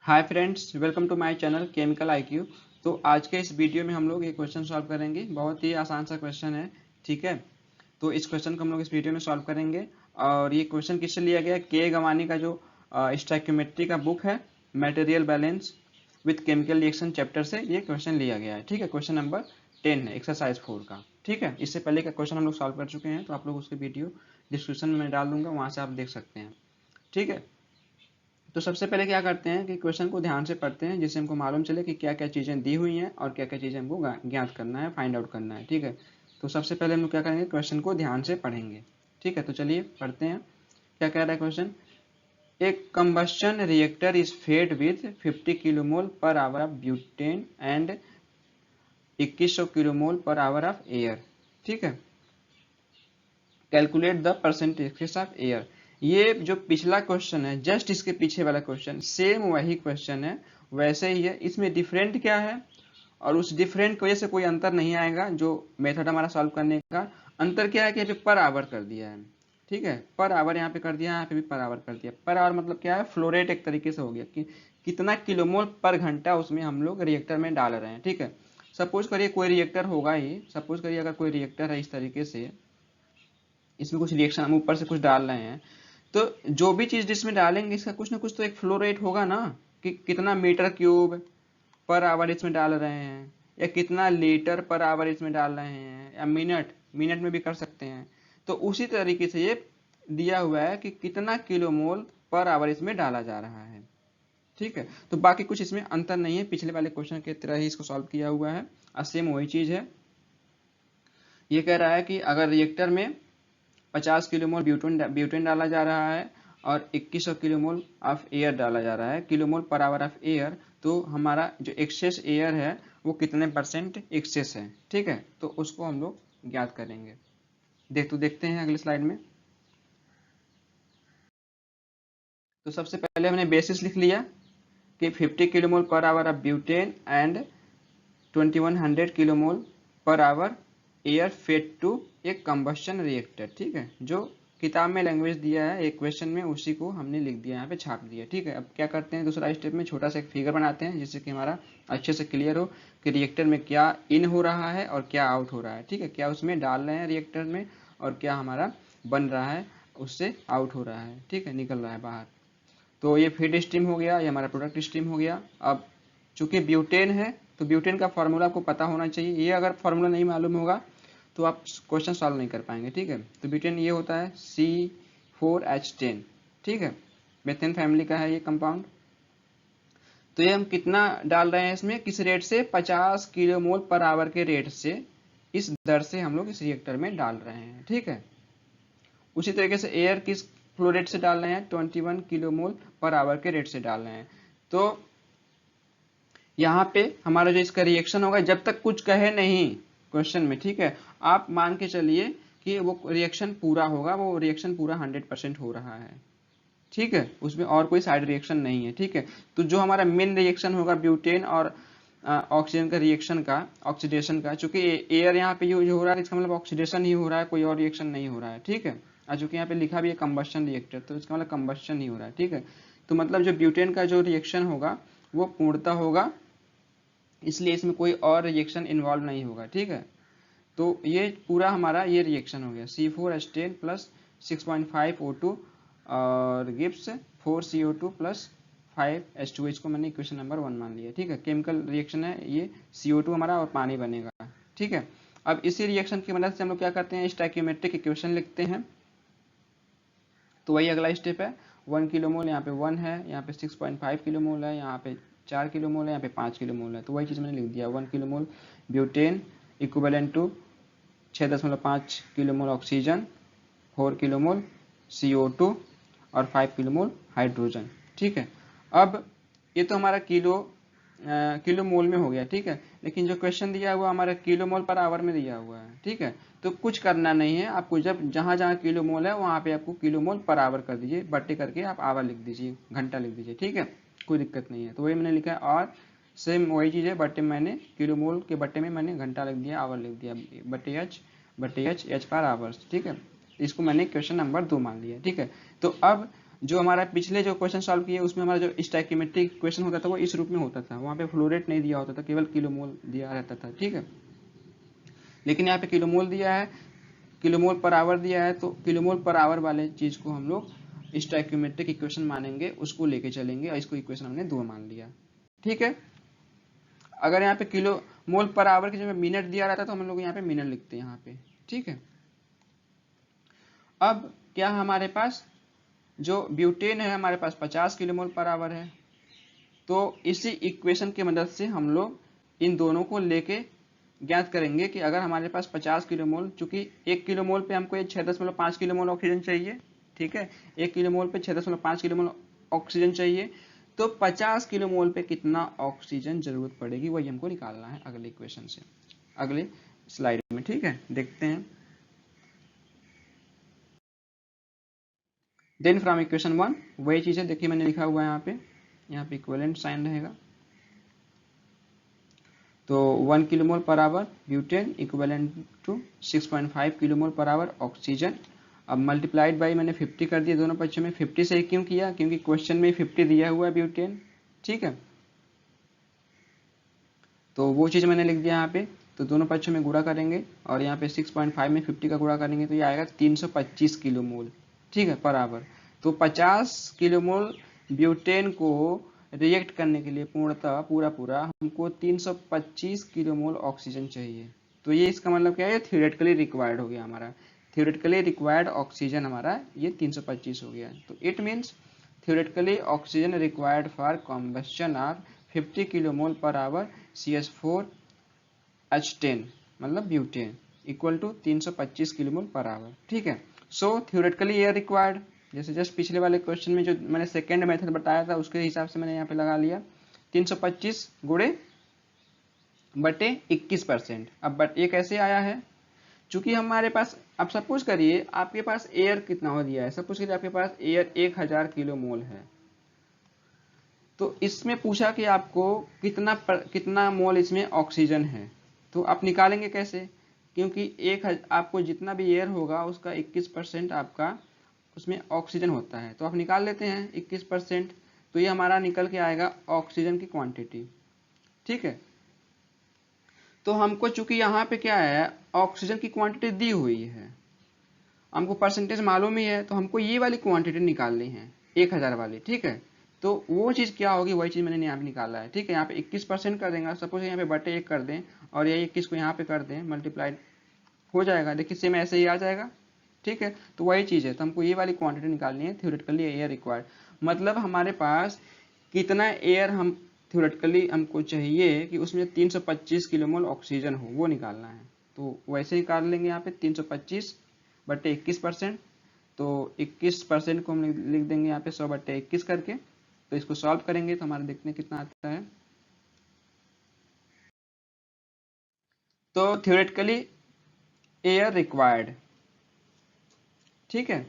Hi friends, welcome to my channel chemical IQ. तो आज के इस वीडियो में हम लोग ये क्वेश्चन सॉल्व करेंगे। बहुत ही आसान सा क्वेश्चन है, ठीक है। तो इस क्वेश्चन को हम लोग इस वीडियो में सॉल्व करेंगे। और ये क्वेश्चन किससे लिया गया है? के गवानी का जो स्टोइकियोमेट्री का बुक है, material balance with chemical reaction chapter से ये क्वेश्चन लिया गया है, ठीक है। क्वेश्चन नंबर 10 है, एक्सरसाइज 4 का, ठीक है। इससे पहले का क्वेश्चन हम लोग सॉल्व कर चुके हैं, तो आप लोग उसके वीडियो डिस्क्रिप्शन में डाल दूंगा, वहाँ से आप देख सकते हैं, ठीक है। तो सबसे पहले क्या करते हैं कि क्वेश्चन को ध्यान से पढ़ते हैं, जिससे हमको मालूम चले कि क्या क्या चीज़ें दी हुई हैं और क्या क्या चीज़ें हमको ज्ञात करना है, फाइंड आउट करना है, ठीक है। तो सबसे पहले हम लोग क्या करेंगे, क्वेश्चन को ध्यान से पढ़ेंगे, ठीक है। तो चलिए पढ़ते हैं। क्या कह रहा है क्वेश्चन? एक combustion reactor is fed with 50 kilomole per hour of butane and 2100 kilomole per hour of air, ठीक है। Calculate the percentage of air. ये जो पिछला क्वेश्चन है, जस्ट इसके पीछे वाला क्वेश्चन सेम वही क्वेश्चन है, वैसे ही है। इसमें डिफरेंट क्या है, और उस डिफरेंट की वजह से कोई अंतर नहीं आएगा। जो मेथड हमारा सॉल्व करने का अंतर क्या है कि यहाँ पे पर आवर कर दिया है, ठीक है। पर आवर यहाँ पे कर दिया, यहाँ पे भी पर आवर कर दिया। पर आवर मतलब क्या है? फ्लो रेट एक तरीके से हो गया कि कितना किलोमोल पर घंटा उसमें हम लोग रिएक्टर में डाल रहे हैं, ठीक है। सपोज करिए कोई रिएक्टर होगा ही, सपोज करिए अगर कोई रिएक्टर है इस तरीके से, इसमें कुछ रिएक्शन हम ऊपर से कुछ डाल रहे हैं, तो जो भी चीज जिसमें डालेंगे इसका कुछ ना कुछ तो एक फ्लो रेट होगा ना, कि कितना मीटर क्यूब पर आवर इसमें डाल रहे हैं, या कितना लीटर पर आवर इसमें डाल रहे हैं, या मिनट मिनट में भी कर सकते हैं। तो उसी तरीके से ये दिया हुआ है कि कितना किलोमोल पर आवर इसमें डाला जा रहा है, ठीक है। तो बाकी कुछ इसमें अंतर नहीं है, पिछले वाले क्वेश्चन की तरह ही इसको सॉल्व किया हुआ है, और सेम वही चीज है। ये कह रहा है कि अगर रिएक्टर में 50 किलोमोल ब्यूटेन डाला जा रहा है और 2100 किलोमोल ऑफ एयर डाला जा रहा है, kilomole per hour of air, तो हमारा जो एक्सेस एयर है वो कितने परसेंट एक्सेस है, ठीक है। तो उसको हम लोग ज्ञात करेंगे। देखते हैं अगले स्लाइड में। तो सबसे पहले हमने बेसिस लिख लिया कि 50 kilomole per hour of butane and 2100 kilomole per hour air fed to एक कंबस्शन रिएक्टर, ठीक है। जो किताब में लैंग्वेज दिया है एक क्वेश्चन में, उसी को हमने लिख दिया, यहाँ पे छाप दिया, ठीक है। अब क्या करते हैं, दूसरा स्टेप में छोटा सा एक फिगर बनाते हैं, जिससे कि हमारा अच्छे से क्लियर हो कि रिएक्टर में क्या इन हो रहा है और क्या आउट हो रहा है, ठीक है। क्या उसमें डाल रहे हैं रिएक्टर में, और क्या हमारा बन रहा है उससे आउट हो रहा है, ठीक है, निकल रहा है बाहर। तो ये फीड स्ट्रीम हो गया, ये हमारा प्रोडक्ट स्ट्रीम हो गया। अब चूंकि ब्यूटेन है, तो ब्यूटेन का फॉर्मूला आपको पता होना चाहिए। ये अगर फॉर्मूला नहीं मालूम होगा तो आप क्वेश्चन सॉल्व नहीं कर पाएंगे, ठीक है। तो ब्यूटेन ये होता है C4H10, ठीक है। मेथेन फैमिली का है ये कंपाउंड। तो ये हम कितना डाल रहे हैं इसमें, किस रेट से? 50 किलोमोल पर आवर के रेट से, इस दर से हम लोग इस रिएक्टर में डाल रहे हैं, ठीक है। उसी तरीके से एयर किस फ्लो रेट से डाल रहे हैं? 21 किलोमोल पर आवर के रेट से डाल रहे हैं। तो यहाँ पे हमारा जो इसका रिएक्शन होगा, जब तक कुछ कहे नहीं क्वेश्चन में, ठीक है, आप मान के चलिए कि वो रिएक्शन पूरा होगा, वो रिएक्शन पूरा 100% हो रहा है, ठीक है। उसमें और कोई साइड रिएक्शन नहीं है, ठीक है। तो जो हमारा मेन रिएक्शन होगा ब्यूटेन और ऑक्सीजन का रिएक्शन का, ऑक्सीडेशन का, चूंकि एयर यहाँ पे यूज हो रहा है, इसका मतलब ऑक्सीडेशन ही हो रहा है, कोई और रिएक्शन नहीं हो रहा है, ठीक है। और चूंकि यहाँ पे लिखा भी है कंबस्शन रिएक्टर, तो इसका मतलब कंबस्शन ही हो रहा है, ठीक है। तो मतलब जो ब्यूटेन का जो रिएक्शन होगा वो पूर्णतः होगा, इसलिए इसमें कोई और रिएक्शन इन्वॉल्व नहीं होगा, ठीक है। तो ये पूरा हमारा ये रिएक्शन हो गया, C4H10 प्लस 6.5O2 और गिब्स 4CO2 प्लस 5H2, इसको मैंने इक्वेशन नंबर 1 मान लिया, ठीक है। केमिकल रिएक्शन है ये, CO2 हमारा और पानी बनेगा, ठीक है। अब इसी रिएक्शन की मदद से हम लोग क्या करते हैं, स्टोइकियोमेट्रिक इक्वेशन लिखते हैं। तो वही अगला स्टेप है। 1 किलोमोल यहाँ पे 1 है, यहाँ पे 6.5 किलोमोल है, यहाँ पे 4 किलोमोल है, यहाँ पे 5 किलोमोल है। तो वही चीज़ मैंने लिख दिया, 1 kilomole butane equivalent to 6.5 kilomole oxygen, 4 kilomole CO2 और 5 किलोमोल हाइड्रोजन, ठीक है। अब ये तो हमारा किलो मोल में हो गया, ठीक है। लेकिन जो क्वेश्चन दिया हुआ हमारा किलो मोल पर आवर में दिया हुआ है, ठीक है। तो कुछ करना नहीं है आपको, जब जहां जहां किलो मोल है वहां पे आपको किलो मोल पर आवर कर दीजिए, बट्टे करके आप आवर लिख दीजिए, घंटा लिख दीजिए, ठीक है। कोई दिक्कत नहीं है। तो वही मैंने लिखा है, और सेम वही चीज़ है, बट्टे मैंने किलो मोल के बट्टे में मैंने घंटा लिख दिया, आवर लिख दिया, बट्टे एच पर आवर्स, ठीक है। इसको मैंने क्वेश्चन नंबर 2 मान लिया, ठीक है। तो अब जो हमारा पिछले जो क्वेश्चन सॉल्व किए उसमें हमारा जो स्टैकियोमेट्रिक क्वेश्चन होता था वो इस रूप में होता था, वहाँ पे फ्लो रेट नहीं दिया होता था, केवल किलोमोल दिया रहता था, ठीक है। लेकिन यहाँ पे किलोमोल दिया है, किलोमोल पर आवर दिया है, तो किलोमोल पर आवर वाले चीज को हम लोग स्टैकियोमेट्रिक इक्वेशन मानेंगे, उसको लेके चलेंगे, और इसको इक्वेशन हमने 2 मान लिया, ठीक है। अगर यहाँ पे किलो मोल पर आवर की जगह मिनट दिया रहता तो हम लोग यहाँ पे मिनट लिखते हैं यहाँ पे, ठीक है। अब क्या हमारे पास जो ब्यूटेन है हमारे पास 50 किलोमोल पर आवर है, तो इसी इक्वेशन की मदद से हम लोग इन दोनों को लेके ज्ञात करेंगे कि अगर हमारे पास 50 किलोमोल, चूंकि 1 किलोमोल पे हमको 6.5 किलोमोल ऑक्सीजन चाहिए, ठीक है, 1 किलोमोल पे 6.5 किलोमोल ऑक्सीजन चाहिए, तो 50 किलोमोल पे कितना ऑक्सीजन जरूरत पड़ेगी वही हमको निकालना है अगले इक्वेशन से, अगले स्लाइड में, ठीक है। देखते हैं। देन फ्रॉम इक्वेशन 1 वही चीज है, देखिए मैंने लिखा हुआ है यहाँ पे इक्विवेलेंट साइन रहेगा, तो 1 kilomole per hour butane equivalent to 6.5 kilomole per hour oxygen. अब मल्टीप्लाइड बाई मैंने 50 कर दिया दोनों पक्षों में। 50 से क्यों किया, क्योंकि क्वेश्चन में 50 दिया हुआ है ब्यूटेन, ठीक है, तो वो चीज मैंने लिख दिया यहाँ पे। तो दोनों पक्षों में गुणा करेंगे और यहाँ पे 6.5 में 50 का गुणा करेंगे तो ये आएगा 325 किलोमोल, ठीक है, पर आवर। तो 50 किलोमोल ब्यूटेन को रिएक्ट करने के लिए पूर्णतः पूरा हमको 325 किलोमोल ऑक्सीजन चाहिए। तो ये इसका मतलब क्या है, थियोरेटिकली रिक्वायर्ड हो गया हमारा, थियोरेटिकली रिक्वायर्ड ऑक्सीजन हमारा ये 325 हो गया। तो it means theoretically oxygen required for combustion are 50 kilomole per hour CH4H10 मतलब butane equal to 325 kilomole per hour, ठीक है। सो थियोरेटिकली एयर रिक्वायर्ड, जैसे जस्ट पिछले वाले क्वेश्चन में जो मैंने सेकेंड मेथड बताया था उसके हिसाब से मैंने यहाँ पे लगा लिया 325 गुणे बटे 21%। अब बट ये कैसे आया है, चूंकि हमारे पास, अब सपोज करिए आपके पास एयर कितना हो दिया है, सपोज करिए आपके पास एयर 1000 किलो मोल है, तो इसमें पूछा कि आपको कितना मोल इसमें ऑक्सीजन है, तो आप निकालेंगे कैसे, क्योंकि आपको जितना भी एयर होगा उसका 21% आपका उसमें ऑक्सीजन होता है, तो आप निकाल लेते हैं 21%, तो ये हमारा निकल के आएगा ऑक्सीजन की क्वांटिटी, ठीक है। तो हमको चूंकि यहाँ पे क्या है, ऑक्सीजन की क्वांटिटी दी हुई है, हमको परसेंटेज मालूम ही है, तो हमको ये वाली क्वांटिटी निकालनी है 1000 वाली, ठीक है। तो वो चीज़ क्या होगी, वही चीज़ मैंने यहाँ पे निकाला है, ठीक है। यहाँ पे 21% कर देंगे, सपोज यहाँ पे बटे 1 कर दें और ये 21 को यहाँ पे कर दें, मल्टीप्लाइड हो जाएगा, देखिए सेम ऐसे ही आ जाएगा, ठीक है। तो वही चीज़ है, तो हमको ये वाली क्वांटिटी निकालनी है, थियोरेटिकली एयर रिक्वायर्ड, मतलब हमारे पास कितना एयर हम थियोरेटिकली हमको चाहिए कि उसमें 325 किलोमोल ऑक्सीजन हो, वो निकालना है। तो वैसे ही निकाल लेंगे यहाँ पे 325 बटे 21%, तो 21% को हम लिख देंगे यहाँ पे 100 बटे 21 करके। तो इसको सॉल्व करेंगे तो हमारा देखते हैं कितना आता है। तो थियोरेटिकली एयर रिक्वायर्ड, ठीक है,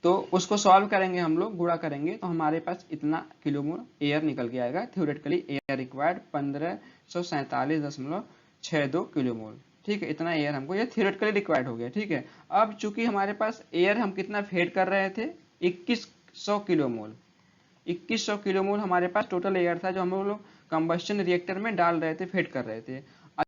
तो उसको सॉल्व करेंगे हम लोग, गुणा करेंगे तो हमारे पास इतना किलोमोल एयर निकल के आएगा। थियोरेटिकली एयर रिक्वायर्ड 1547.62 किलोमोल, ठीक है, इतना एयर हमको, ये थियोरेटिकली रिक्वायर्ड हो गया, ठीक है। अब चूंकि हमारे पास एयर हम कितना फेड कर रहे थे, 2100 किलोमोल, 2100 किलोमोल हमारे पास टोटल एयर था जो हम लोग कंबस्शन रिएक्टर में डाल रहे थे, फेड कर रहे थे।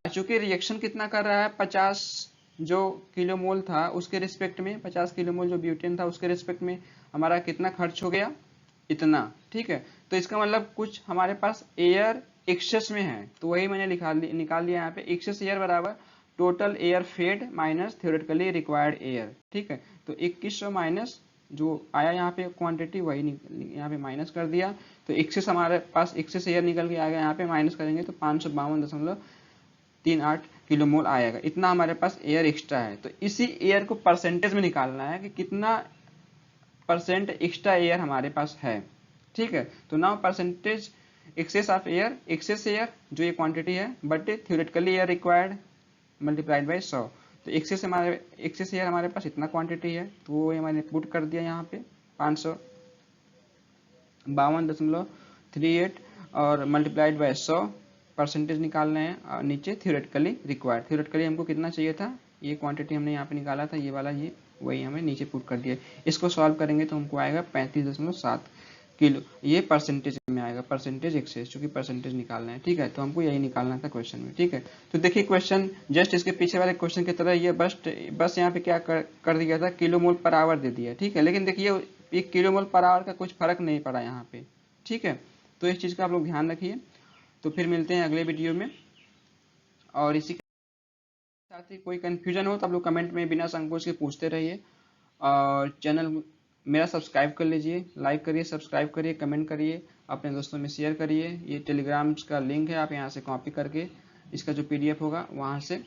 चूंकि रिएक्शन कितना कर रहा है, 50 जो किलोमोल था उसके रिस्पेक्ट में, 50 किलोमोल जो ब्यूटेन था उसके रिस्पेक्ट में हमारा कितना खर्च हो गया, इतना, ठीक है। तो इसका मतलब कुछ हमारे पास एयर एक्सेस में है, तो वही मैंने निकाल लिया यहाँ पे, एक्सेस एयर बराबर total air fed minus theoretically required air, ठीक है। तो 2100 माइनस जो आया यहाँ पे क्वांटिटी वही यहाँ पे माइनस कर दिया, तो एक्सेस हमारे पास एक्सेस एयर निकल के आ गया, यहाँ पे माइनस करेंगे तो 552.38 किलोमोल आएगा, इतना हमारे पास एयर एक्स्ट्रा है। तो इसी एयर को परसेंटेज में निकालना है कि कितना परसेंट एक्स्ट्रा एयर हमारे पास है, ठीक है। तो now percentage excess of air, excess air जो ये क्वांटिटी है but theoretically air required multiplied by 100। तो एक्सेस एयर हमारे पास इतना क्वांटिटी है, तो वो मैंने पुट कर दिया यहाँ पे 552.38 और मल्टीप्लाइड बाय 100, परसेंटेज निकालना है। नीचे थियोरेटिकली रिक्वायर्ड, थियोरेटिकली हमको कितना चाहिए था, ये क्वांटिटी हमने यहाँ पे निकाला था, ये वाला, ये वही हमें नीचे पुट कर दिया। इसको सॉल्व करेंगे तो हमको आएगा 35.7 किलो, ये परसेंटेज में आएगा, परसेंटेज एक्सेस, चूंकि परसेंटेज निकालना है, ठीक है। तो हमको यही निकालना था क्वेश्चन में, ठीक है। तो देखिए क्वेश्चन जस्ट इसके पीछे वाले क्वेश्चन की तरह ये बस यहाँ पे क्या कर दिया था, किलोमोल पर आवर दे दिया, ठीक है। लेकिन देखिए ये किलोमोल पर आवर का कुछ फर्क नहीं पड़ा यहाँ पे, ठीक है। तो इस चीज़ का आप लोग ध्यान रखिए। तो फिर मिलते हैं अगले वीडियो में। और इसी के साथ ही कोई कन्फ्यूजन हो तो आप लोग कमेंट में बिना संकोच के पूछते रहिए। और चैनल मेरा सब्सक्राइब कर लीजिए, लाइक करिए, सब्सक्राइब करिए, कमेंट करिए, अपने दोस्तों में शेयर करिए। ये टेलीग्राम का लिंक है, आप यहाँ से कॉपी करके इसका जो PDF होगा वहाँ से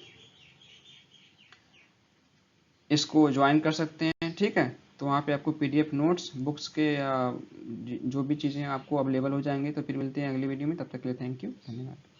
इसको ज्वाइन कर सकते हैं, ठीक है। तो वहाँ पे आपको PDF नोट्स, बुक्स के जो भी चीज़ें आपको अवेलेबल हो जाएंगे। तो फिर मिलते हैं अगली वीडियो में, तब तक के लिए थैंक यू, धन्यवाद।